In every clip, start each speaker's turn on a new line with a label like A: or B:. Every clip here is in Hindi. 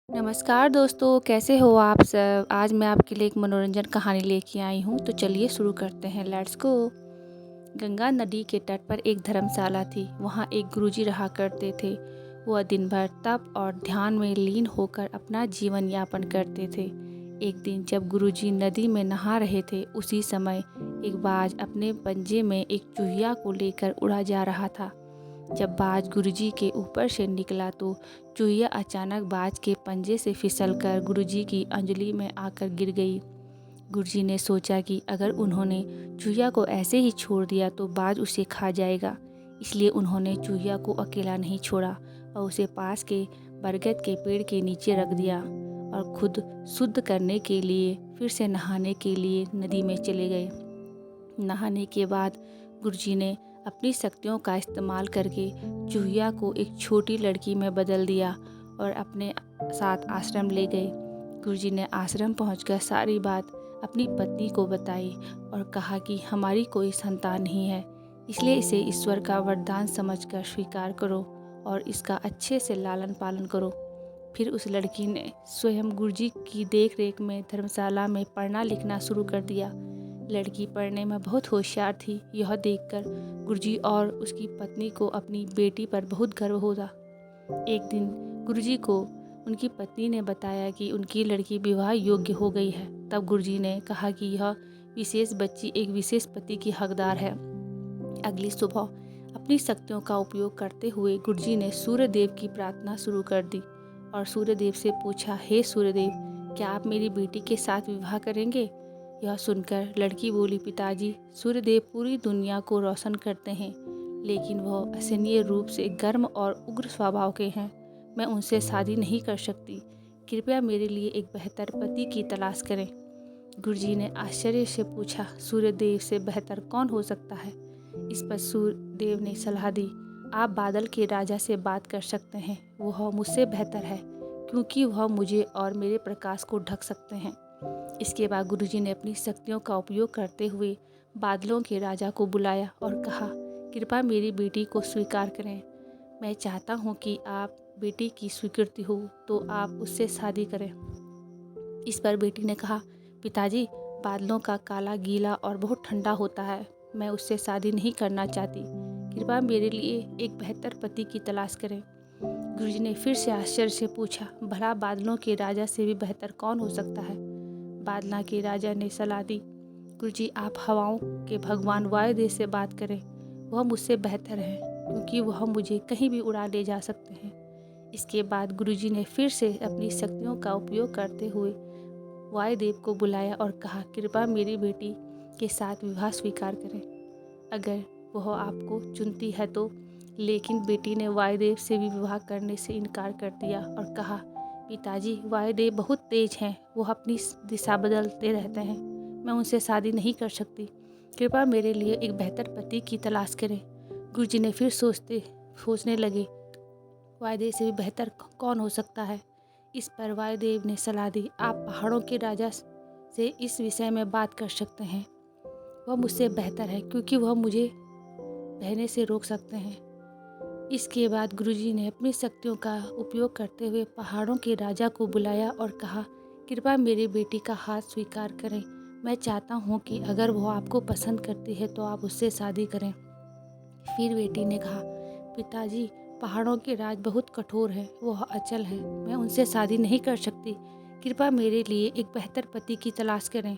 A: नमस्कार दोस्तों, कैसे हो आप सब? आज मैं आपके लिए एक मनोरंजन कहानी लेके आई हूँ, तो चलिए शुरू करते हैं। Let's go. गंगा नदी के तट पर एक धर्मशाला थी। वहाँ एक गुरुजी रहा करते थे। वह दिन भर तप और ध्यान में लीन होकर अपना जीवन यापन करते थे। एक दिन जब गुरुजी नदी में नहा रहे थे, उसी समय एक बाज अपने पंजे में एक चूहिया को लेकर उड़ा जा रहा था। जब बाज गुरुजी के ऊपर से निकला तो चूहिया अचानक बाज के पंजे से फिसलकर गुरुजी की अंजलि में आकर गिर गई। गुरुजी ने सोचा कि अगर उन्होंने चूहिया को ऐसे ही छोड़ दिया तो बाज उसे खा जाएगा। इसलिए उन्होंने चूहिया को अकेला नहीं छोड़ा और उसे पास के बरगद के पेड़ के नीचे रख दिया और खुद शुद्ध करने के लिए फिर से नहाने के लिए नदी में चले गए। नहाने के बाद गुरुजी ने अपनी शक्तियों का इस्तेमाल करके चूहिया को एक छोटी लड़की में बदल दिया और अपने साथ आश्रम ले गए। गुरुजी ने आश्रम पहुंचकर सारी बात अपनी पत्नी को बताई और कहा कि हमारी कोई संतान नहीं है, इसलिए इसे ईश्वर का वरदान समझकर स्वीकार करो और इसका अच्छे से लालन पालन करो। फिर उस लड़की ने स्वयं गुरुजी की देखरेख में धर्मशाला में पढ़ना लिखना शुरू कर दिया। लड़की पढ़ने में बहुत होशियार थी। यह देखकर गुरुजी और उसकी पत्नी को अपनी बेटी पर बहुत गर्व होता। एक दिन गुरुजी को उनकी पत्नी ने बताया कि उनकी लड़की विवाह योग्य हो गई है। तब गुरुजी ने कहा कि यह विशेष बच्ची एक विशेष पति की हकदार है। अगली सुबह अपनी शक्तियों का उपयोग करते हुए गुरुजी ने सूर्यदेव की प्रार्थना शुरू कर दी और सूर्यदेव से पूछा, हे सूर्यदेव, क्या आप मेरी बेटी के साथ विवाह करेंगे? यह सुनकर लड़की बोली, पिताजी, सूर्यदेव पूरी दुनिया को रोशन करते हैं, लेकिन वह असहनीय रूप से गर्म और उग्र स्वभाव के हैं। मैं उनसे शादी नहीं कर सकती। कृपया मेरे लिए एक बेहतर पति की तलाश करें। गुरुजी ने आश्चर्य से पूछा, सूर्यदेव से बेहतर कौन हो सकता है? इस पर सूर्यदेव ने सलाह दी, आप बादल के राजा से बात कर सकते हैं। वह मुझसे बेहतर है क्योंकि वह मुझे और मेरे प्रकाश को ढक सकते हैं। इसके बाद गुरुजी ने अपनी शक्तियों का उपयोग करते हुए बादलों के राजा को बुलाया और कहा, कृपया मेरी बेटी को स्वीकार करें। मैं चाहता हूँ कि आप बेटी की स्वीकृति हो तो आप उससे शादी करें। इस पर बेटी ने कहा, पिताजी, बादलों का काला गीला और बहुत ठंडा होता है। मैं उससे शादी नहीं करना चाहती। कृपया मेरे लिए एक बेहतर पति की तलाश करें। गुरुजी ने फिर से आश्चर्य से पूछा, भला बादलों के राजा से भी बेहतर कौन हो सकता है? बादलों के राजा ने सलाह दी, गुरुजी, आप हवाओं के भगवान वायुदेव से बात करें। वह मुझसे बेहतर है क्योंकि वह मुझे कहीं भी उड़ा ले जा सकते हैं। इसके बाद गुरुजी ने फिर से अपनी शक्तियों का उपयोग करते हुए वायुदेव को बुलाया और कहा, कृपया मेरी बेटी के साथ विवाह स्वीकार करें अगर वह आपको चुनती है तो। लेकिन बेटी ने वायुदेव से भी विवाह करने से इनकार कर दिया और कहा, पिताजी, वायुदेव बहुत तेज हैं, वो अपनी दिशा बदलते रहते हैं। मैं उनसे शादी नहीं कर सकती। कृपया मेरे लिए एक बेहतर पति की तलाश करें। गुरुजी ने फिर सोचने लगे, वायुदेव से भी बेहतर कौन हो सकता है? इस पर वायुदेव ने सलाह दी, आप पहाड़ों के राजा से इस विषय में बात कर सकते हैं। वह मुझसे बेहतर है क्योंकि वह मुझे बहने से रोक सकते हैं। इसके बाद गुरुजी ने अपनी शक्तियों का उपयोग करते हुए पहाड़ों के राजा को बुलाया और कहा, कृपया मेरी बेटी का हाथ स्वीकार करें। मैं चाहता हूँ कि अगर वह आपको पसंद करती है तो आप उससे शादी करें। फिर बेटी ने कहा, पिताजी, पहाड़ों के राज बहुत कठोर है, वह अचल है, मैं उनसे शादी नहीं कर सकती। कृपया मेरे लिए एक बेहतर पति की तलाश करें।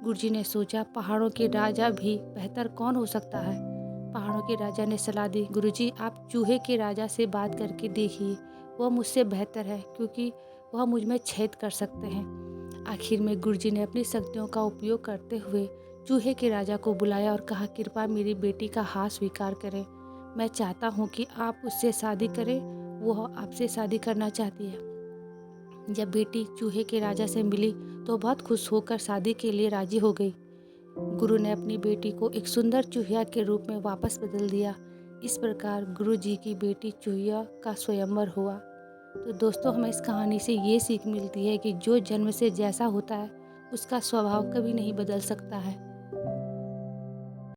A: गुरुजी ने सोचा, पहाड़ों के राजा भी बेहतर कौन हो सकता है? पहाड़ों के राजा ने सलाह दी, गुरुजी, आप चूहे के राजा से बात करके देखिए। वह मुझसे बेहतर है क्योंकि वह मुझ में छेद कर सकते हैं। आखिर में गुरुजी ने अपनी शक्तियों का उपयोग करते हुए चूहे के राजा को बुलाया और कहा, कृपया मेरी बेटी का हाथ स्वीकार करें। मैं चाहता हूँ कि आप उससे शादी करें। वह आपसे शादी करना चाहती है। जब बेटी चूहे के राजा से मिली तो बहुत खुश होकर शादी के लिए राजी हो गई। गुरु ने अपनी बेटी को एक सुंदर चूहिया के रूप में वापस बदल दिया। इस प्रकार गुरु जी की बेटी चूहिया का स्वयंवर हुआ। तो दोस्तों, हमें इस कहानी से ये सीख मिलती है कि जो जन्म से जैसा होता है उसका स्वभाव कभी नहीं बदल सकता है।